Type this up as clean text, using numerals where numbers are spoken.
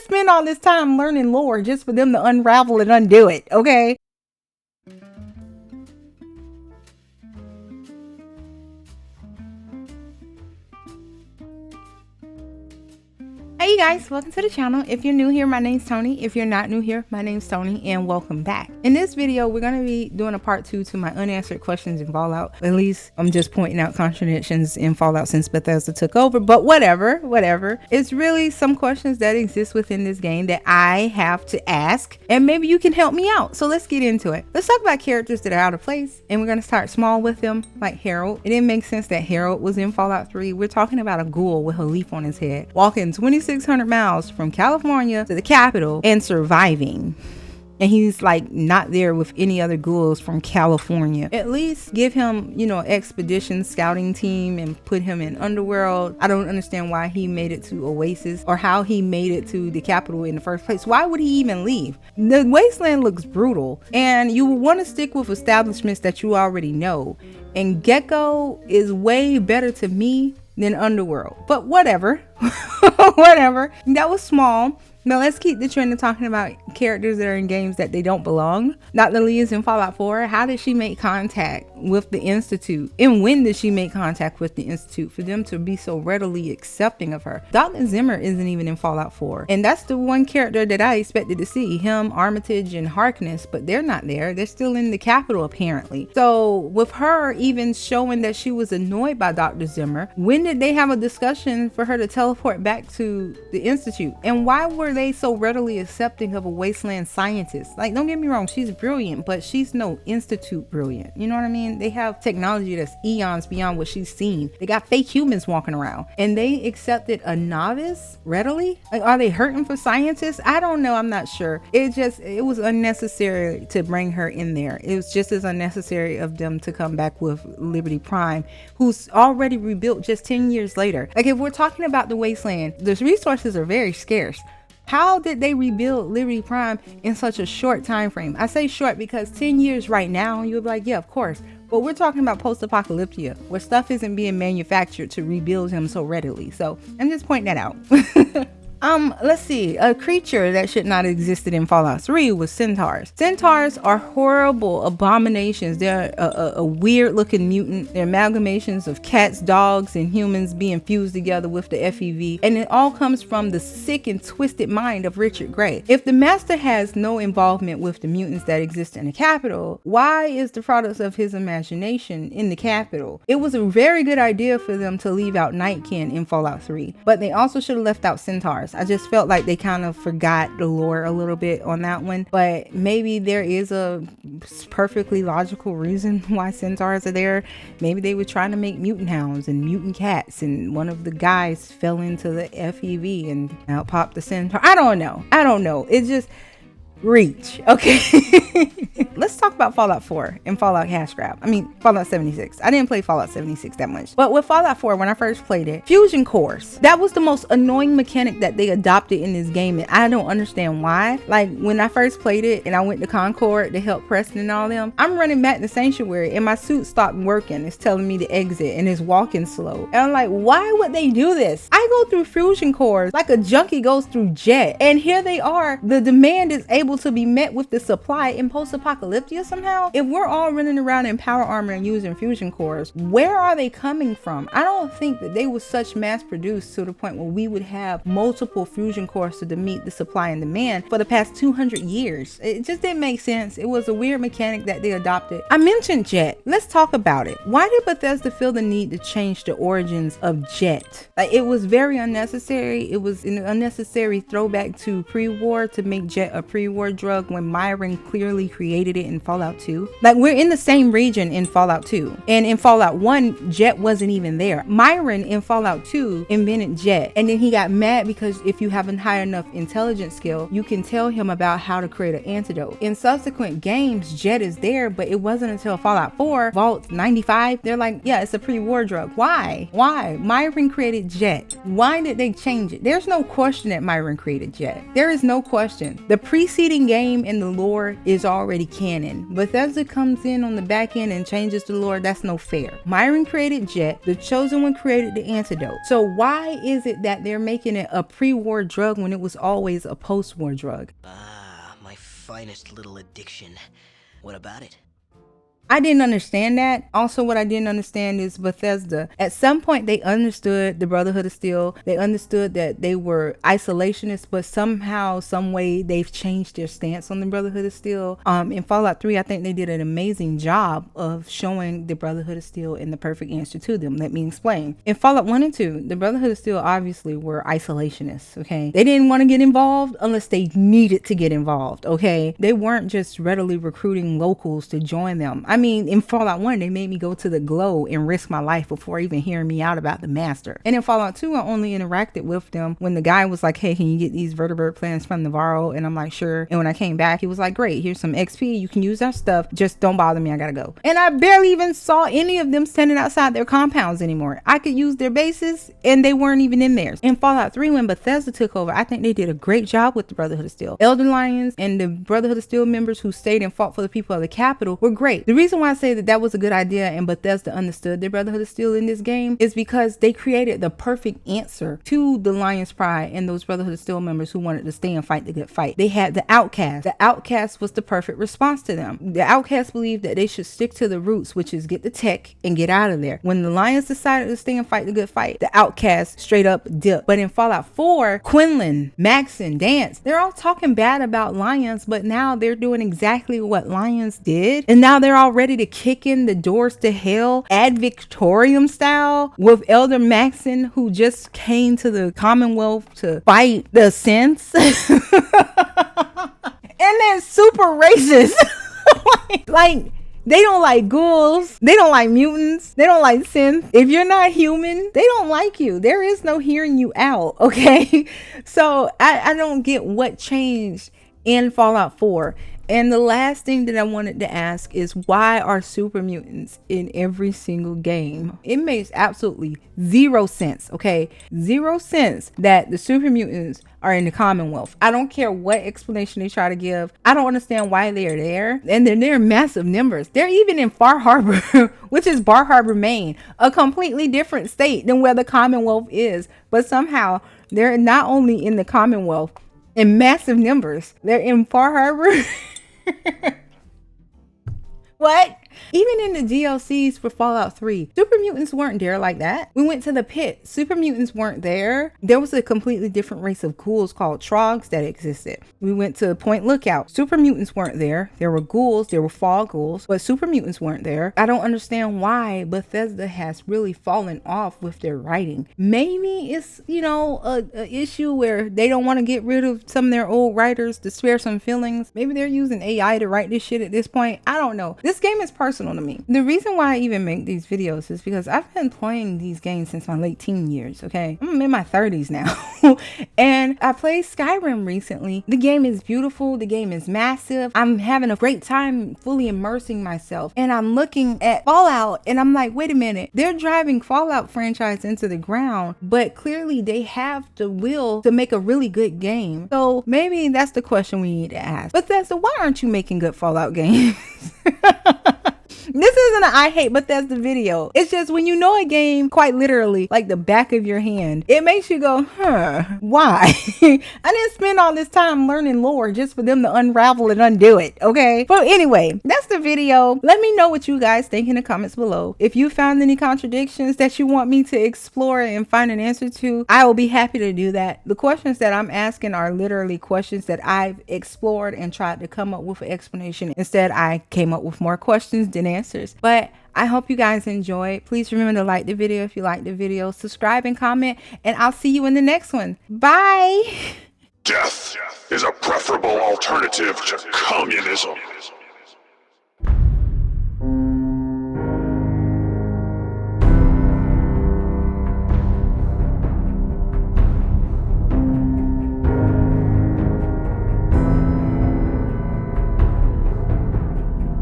spend all this time learning lore just for them to unravel and undo it, okay? Hey you guys, welcome to the channel. If you're new here, my name's Tony. If you're not new here, my name's Tony, and welcome back. In this video, we're going to be doing a part 2 to my unanswered questions in Fallout. At least I'm just pointing out contradictions in Fallout since Bethesda took over, but whatever. It's really some questions that exist within this game that I have to ask, and maybe you can help me out. So let's get into it. Let's talk about characters that are out of place, and we're going to start small with them, like Harold. It didn't make sense that Harold was in Fallout 3. We're talking about a ghoul with a leaf on his head, walking 2600 miles from California to the capital and surviving. And he's like not there with any other ghouls from California. At least give him, you know, expedition scouting team and put him in Underworld. I don't understand why he made it to Oasis or how he made it to the capital in the first place. Why would he even leave? The Wasteland looks brutal, and you want to stick with establishments that you already know. And Gecko is way better to me than Underworld, but whatever. Whatever. That was small. Now let's keep the trend of talking about characters that are in games that they don't belong. Dr. Lee is in Fallout 4. How did she make contact with the Institute? And when did she make contact with the Institute for them to be so readily accepting of her? Dr. Zimmer isn't even in Fallout 4. And that's the one character that I expected to see. Him, Armitage, and Harkness, but they're not there. They're still in the capital apparently. So with her even showing that she was annoyed by Dr. Zimmer, when did they have a discussion for her to teleport back to the Institute? And why were they so readily accepting of a wasteland scientist? Like, don't get me wrong, she's brilliant, but she's no Institute brilliant. You know what I mean? They have technology that's eons beyond what she's seen. They got fake humans walking around, and they accepted a novice readily. Like, are they hurting for scientists? I don't know. I'm not sure. It was unnecessary to bring her in there. It was just as unnecessary of them to come back with Liberty Prime, who's already rebuilt just 10 years later. Like, if we're talking about the wasteland, the resources are very scarce. How did they rebuild Liberty Prime in such a short time frame? I say short because 10 years right now, you'll be like, yeah, of course. But we're talking about post-apocalyptia, where stuff isn't being manufactured to rebuild him so readily. So I'm just pointing that out. Let's see. A creature that should not have existed in Fallout 3 was Centaurs. Centaurs are horrible abominations. They're a weird looking mutant. They're amalgamations of cats, dogs, and humans being fused together with the FEV. And it all comes from the sick and twisted mind of Richard Gray. If the master has no involvement with the mutants that exist in the capital, why is the products of his imagination in the capital? It was a very good idea for them to leave out Nightkin in Fallout 3, but they also should have left out Centaurs. I just felt like they kind of forgot the lore a little bit on that one, but maybe there is a perfectly logical reason why Centaurs are there. Maybe they were trying to make mutant hounds and mutant cats, and one of the guys fell into the FEV and out popped the Centaur. I don't know. It's just reach. Okay. Let's talk about Fallout 4 and Fallout Cash Grab. I mean, Fallout 76. I didn't play Fallout 76 that much, but with Fallout 4, when I first played it, fusion cores, that was the most annoying mechanic that they adopted in this game, and I don't understand why. Like, when I first played it and I went to Concord to help Preston and all them, I'm running back to Sanctuary and my suit stopped working. It's telling me to exit and it's walking slow, and I'm like, why would they do this? I go through fusion cores like a junkie goes through jet, and here they are. The demand is able to be met with the supply in post-apocalyptia somehow. If we're all running around in power armor and using fusion cores, where are they coming from? I don't think that they were such mass produced to the point where we would have multiple fusion cores to meet the supply and demand for the past 200 years. It just didn't make sense. It was a weird mechanic that they adopted. I mentioned Jet. Let's talk about it. Why did Bethesda feel the need to change the origins of Jet? Like, it was very unnecessary. It was an unnecessary throwback to pre-war to make Jet a pre-war drug when Myron clearly created it in Fallout 2. Like, we're in the same region in Fallout 2, and in Fallout 1 Jet wasn't even there. Myron in Fallout 2 invented Jet, and then he got mad because if you have a high enough intelligence skill, you can tell him about how to create an antidote. In subsequent games, Jet is there, but it wasn't until Fallout 4 Vault 95 they're like, yeah, it's a pre-war drug. Why Myron created Jet? Why did they change it? There's no question that Myron created Jet. There is no question. The preceding game in the lore is already canon. canon. Bethesda comes in on the back end and changes the lore. That's no fair. Myron created Jet. The Chosen One created the antidote. So why is it that they're making it a pre-war drug when it was always a post-war drug? Ah, my finest little addiction. What about it? I didn't understand that. Also, what I didn't understand is Bethesda. At some point, they understood the Brotherhood of Steel. They understood that they were isolationists, but somehow, some way, they've changed their stance on the Brotherhood of Steel. In Fallout 3, I think they did an amazing job of showing the Brotherhood of Steel and the perfect answer to them. Let me explain. In Fallout 1 and 2, the Brotherhood of Steel obviously were isolationists, okay? They didn't want to get involved unless they needed to get involved, okay? They weren't just readily recruiting locals to join them. I mean, in Fallout 1, they made me go to the Glow and risk my life before even hearing me out about the Master. And in Fallout 2, I only interacted with them when the guy was like, hey, can you get these vertebrate plants from Navarro? And I'm like, sure. And when I came back, he was like, great, here's some XP. You can use our stuff. Just don't bother me. I gotta go. And I barely even saw any of them standing outside their compounds anymore. I could use their bases and they weren't even in theirs. In Fallout 3, when Bethesda took over, I think they did a great job with the Brotherhood of Steel. Elder Lions and the Brotherhood of Steel members who stayed and fought for the people of the capital were great. The reason why I say that was a good idea and Bethesda understood their Brotherhood of Steel in this game is because they created the perfect answer to the Lion's Pride and those Brotherhood of Steel members who wanted to stay and fight the good fight. They had the Outcast. The Outcast was the perfect response to them. The Outcast believed that they should stick to the roots, which is get the tech and get out of there. When the Lions decided to stay and fight the good fight, the Outcast straight up dipped. But in Fallout 4, Quinlan, Maxon, Dance, they're all talking bad about Lions, but now they're doing exactly what Lions did. And now they're all ready to kick in the doors to hell ad victoriam style with Elder Maxon, who just came to the Commonwealth to fight the synths. And they're super racist. like they don't like ghouls, they don't like mutants, they don't like synths. If you're not human, they don't like you. There is no hearing you out, okay? So I don't get what changed in Fallout 4. And the last thing that I wanted to ask is, why are super mutants in every single game? It makes absolutely zero sense, okay? 0 sense that the super mutants are in the Commonwealth. I don't care what explanation they try to give. I don't understand why they are there. And they're massive numbers. They're even in Far Harbor, which is Bar Harbor, Maine, a completely different state than where the Commonwealth is. But somehow they're not only in the Commonwealth in massive numbers, they're in Far Harbor. What? Even in the DLCs for Fallout 3, super mutants weren't there like that. We went to the pit. Super mutants weren't there. There was a completely different race of ghouls called trogs that existed. We went to Point Lookout. Super mutants weren't there. There were ghouls. There were fall ghouls, but super mutants weren't there. I don't understand why Bethesda has really fallen off with their writing. Maybe it's, you know, a issue where they don't want to get rid of some of their old writers to spare some feelings. Maybe they're using AI to write this shit at this point. I don't know. This game is personal to me. The reason why I even make these videos is because I've been playing these games since my late teen years, okay? I'm in my 30s now. And I played Skyrim recently. The game is beautiful. The game is massive. I'm having a great time fully immersing myself. And I'm looking at Fallout and I'm like, wait a minute. They're driving Fallout franchise into the ground, but clearly they have the will to make a really good game. So maybe that's the question we need to ask. Bethesda, why aren't you making good Fallout games? This isn't an I hate Bethesda video. It's just when you know a game quite literally like the back of your hand, it makes you go, why? I didn't spend all this time learning lore just for them to unravel and undo it, okay? But anyway, that's the video. Let me know what you guys think in the comments below. If you found any contradictions that you want me to explore and find an answer to, I will be happy to do that. The questions that I'm asking are literally questions that I've explored and tried to come up with an explanation. Instead, I came up with more questions than answers. But I hope you guys enjoyed. Please remember to like the video if you like the video, subscribe and comment, and I'll see you in the next one. Bye. Death is a preferable alternative to communism.